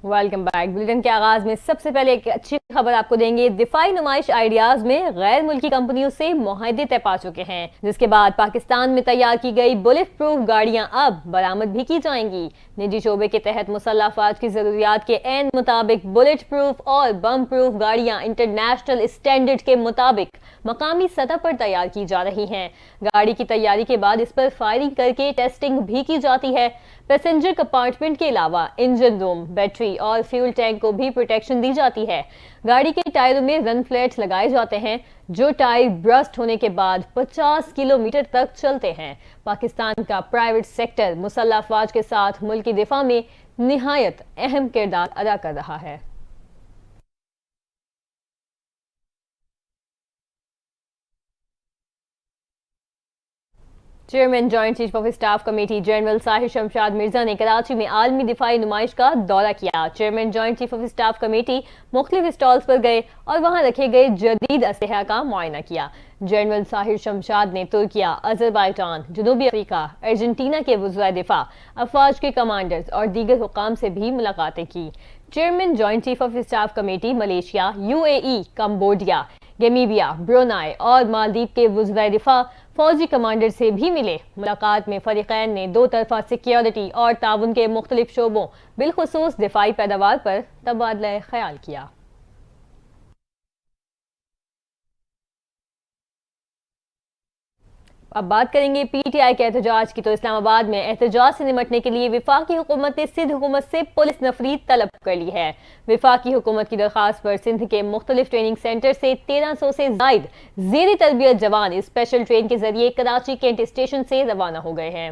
Welcome back. Bulletin کے آغاز میں سب سے پہلے ایک اچھی خبر آپ کو دیں گے۔ دفاعی نمائش آئیڈیاز میں غیر ملکی کمپنیوں سے معاہدے طے پا چکے ہیں، جس کے بعد پاکستان میں تیار کی گئی بلٹ پروف گاڑیاں اب برآمد بھی کی جائیں گی۔ نجی شعبے کے تحت مسلح افواج کی ضروریات کے عین مطابق بلٹ پروف اور بم پروف گاڑیاں انٹرنیشنل اسٹینڈرڈ کے مطابق مقامی سطح پر تیار کی جا رہی ہیں۔ گاڑی کی تیاری کے بعد اس پر فائرنگ کر کے ٹیسٹنگ بھی کی جاتی ہے۔ پیسنجر کمپارٹمنٹ کے علاوہ انجن روم، بیٹری اور فیول ٹینک کو بھی پروٹیکشن دی جاتی ہے۔ گاڑی کے ٹائروں میں رن فلیٹس لگائے جاتے ہیں، جو ٹائر برسٹ ہونے کے بعد 50 کلومیٹر تک چلتے ہیں۔ پاکستان کا پرائیویٹ سیکٹر مسلح افواج کے ساتھ ملکی دفاع میں نہایت اہم کردار ادا کر رہا ہے۔ Chairman joint chief of staff committee general Sahir Shamshad Mirza نے کراچی میں عالمی دفاعی نمائش کا دورہ کیا۔ Chairman joint chief of staff committee مختلف اسٹالز پر گئے اور وہاں رکھے گئے جدید اسلحہ کا معائنہ کیا۔ جنرل ساحر شمشاد نے ترکیہ، آذربائیجان، جنوبی افریقہ، ارجنٹینا کے وزرائے دفاع، افواج کے کمانڈرز اور دیگر حکام سے بھی ملاقاتیں کی۔ Chairman joint chief of staff committee Malaysia, UAE، Cambodia, Gambia, Brunei اور مالدیپ کے وزرائے دفاع، فوجی کمانڈر سے بھی ملے۔ ملاقات میں فریقین نے دو طرفہ سیکیورٹی اور تعاون کے مختلف شعبوں بالخصوص دفاعی پیداوار پر تبادلہ خیال کیا۔ اب بات کریں گے PTI کے احتجاج کی، تو اسلام آباد میں احتجاج سے نمٹنے کے لیے وفاقی حکومت نے سندھ حکومت سے پولیس نفرید طلب کر لی ہے۔ وفاقی حکومت کی درخواست پر سندھ کے مختلف ٹریننگ سینٹر سے 1300 سے زائد زیر تربیت جوان اسپیشل ٹرین کے ذریعے کراچی کینٹ اسٹیشن سے روانہ ہو گئے ہیں۔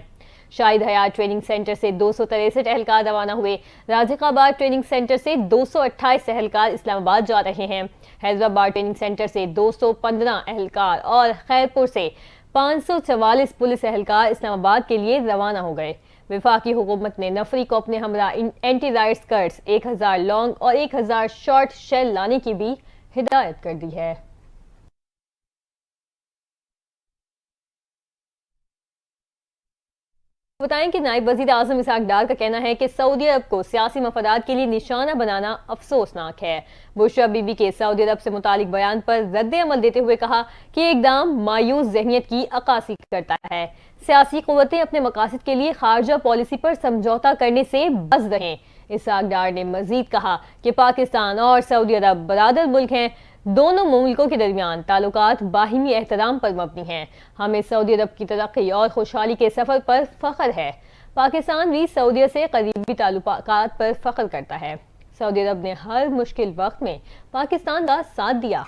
شاہد حیات ٹریننگ سینٹر سے 263 اہلکار روانہ ہوئے۔ رازق آباد ٹریننگ سینٹر سے 228 اہلکار اسلام آباد جا رہے ہیں۔ حیدرآباد ٹریننگ سینٹر سے 215 اہلکار اور خیرپور سے 544 پولیس اہلکار اسلام آباد کے لیے روانہ ہو گئے۔ وفاقی حکومت نے نفری کو اپنے ہمراہ اینٹی رائٹس کٹس 1000 لانگ اور 1000 شارٹ شیل لانے کی بھی ہدایت کر دی ہے۔ بتائیں کہ نائب وزیر اعظم اسحاق ڈار کا کہنا ہے کہ سعودی عرب کو سیاسی مفادات کے لیے نشانہ بنانا افسوسناک ہے۔ بشرا بی بی کے سعودی عرب سے متعلق بیان پر رد عمل دیتے ہوئے کہا کہ یہ اقدام مایوس ذہنیت کی عکاسی کرتا ہے۔ سیاسی قوتیں اپنے مقاصد کے لیے خارجہ پالیسی پر سمجھوتا کرنے سے بز رہیں۔ اسحاق ڈار نے مزید کہا کہ پاکستان اور سعودی عرب برادر ملک ہیں، دونوں ملکوں کے درمیان تعلقات باہمی احترام پر مبنی ہیں۔ ہمیں سعودی عرب کی ترقی اور خوشحالی کے سفر پر فخر ہے۔ پاکستان بھی سعودی سے قریبی تعلقات پر فخر کرتا ہے۔ سعودی عرب نے ہر مشکل وقت میں پاکستان کا ساتھ دیا۔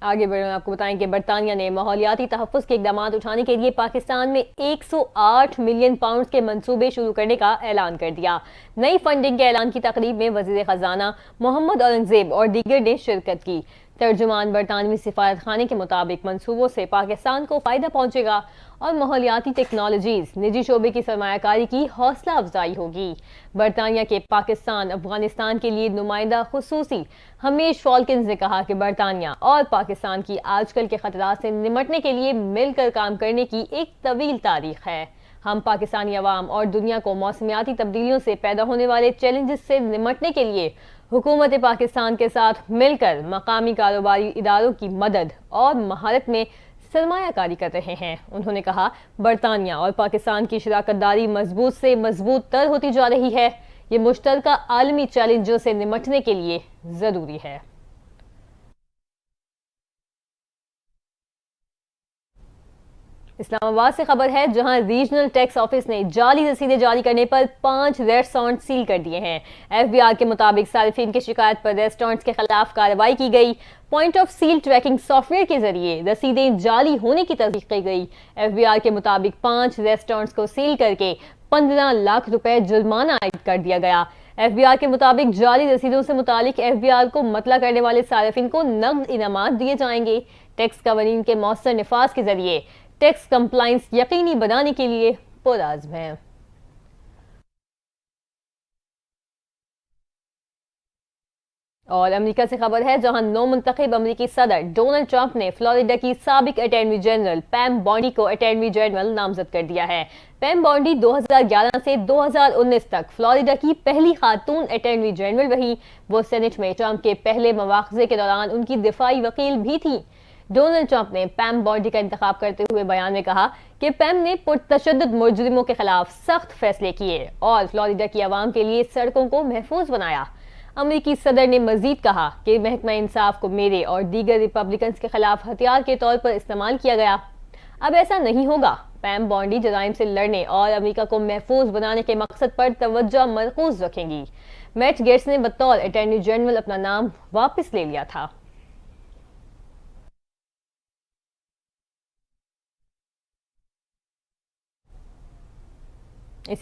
آگے بڑھیں، آپ کو بتائیں کہ برطانیہ نے ماحولیاتی تحفظ کے اقدامات اٹھانے کے لیے پاکستان میں 108 ملین پاؤنڈز کے منصوبے شروع کرنے کا اعلان کر دیا۔ نئی فنڈنگ کے اعلان کی تقریب میں وزیر خزانہ محمد اورنگزیب اور دیگر نے شرکت کی۔ ترجمان برطانوی سفارت خانے کے مطابق منصوبوں سے پاکستان کو فائدہ پہنچے گا اور ماحولیاتی ٹیکنالوجیز، نجی شعبے کی سرمایہ کاری کی حوصلہ افزائی ہوگی۔ برطانیہ کے پاکستان افغانستان کے لیے نمائندہ خصوصی ہمیش فالکنز نے کہا کہ برطانیہ اور پاکستان کی آج کل کے خطرات سے نمٹنے کے لیے مل کر کام کرنے کی ایک طویل تاریخ ہے۔ ہم پاکستانی عوام اور دنیا کو موسمیاتی تبدیلیوں سے پیدا ہونے والے چیلنجز سے نمٹنے کے لیے حکومت پاکستان کے ساتھ مل کر مقامی کاروباری اداروں کی مدد اور مہارت میں سرمایہ کاری کر رہے ہیں۔ انہوں نے کہا برطانیہ اور پاکستان کی شراکت داری مضبوط سے مضبوط تر ہوتی جا رہی ہے۔ یہ مشترکہ عالمی چیلنجوں سے نمٹنے کے لیے ضروری ہے۔ اسلام آباد سے خبر ہے، جہاں ریجنل ٹیکس آفس نے جعلی رسیدیں جاری کرنے پر 5 ریسٹورانٹ سیل کر دیے ہیں۔ FBI کے مطابق صارفین کی شکایت پر ریسٹورانٹس کے خلاف کارروائی کی گئی۔ Point of sale tracking software ویئر کے ذریعے رسیدیں جعلی ہونے کی تصدیق کی گئی۔ FBI کے مطابق 5 ریسٹورانٹس کو سیل کر کے 15 لاکھ روپے جرمانہ عائد کر دیا گیا۔ FBI کے مطابق جعلی رسیدوں سے متعلق FBI کو مطلع کرنے والے صارفین کو نقد انعامات دیے جائیں گے۔ ٹیکس قوانین کے مؤثر نفاذ کے ذریعے ٹیکس کمپلائنس یقینی بنانے کے لیے پرعزم ہیں۔ اور امریکہ سے خبر ہے جہاں نو منتخب امریکی صدر ڈونلڈ ٹرمپ نے فلوریڈا کی سابق اٹارنی جنرل پیم بونڈی کو اٹارنی جنرل نامزد کر دیا ہے۔ پیم بونڈی 2011 سے 2019 تک فلوریڈا کی پہلی خاتون اٹارنی جنرل رہی۔ وہ سینٹ میں ٹرمپ کے پہلے مواخذے کے دوران ان کی دفاعی وکیل بھی تھیں۔ ڈونلڈ ٹرمپ نے پیم بونڈی کا انتخاب کرتے ہوئے بیان میں کہا کہ پیم نے پرتشدد مجرموں کے خلاف سخت فیصلے کیے اور فلوریڈا کی عوام کے لیے سڑکوں کو محفوظ بنایا۔ امریکی صدر نے مزید کہا کہ محکمہ انصاف کو میرے اور دیگر ریپبلکنز کے خلاف ہتھیار کے طور پر استعمال کیا گیا۔ اب ایسا نہیں ہوگا۔ پیم بونڈی جرائم سے لڑنے اور امریکہ کو محفوظ بنانے کے مقصد پر توجہ مرکوز رکھیں گی۔ میٹ گیٹس نے بطور اٹارنی جنرل اپنا نام واپس لے لیا تھا۔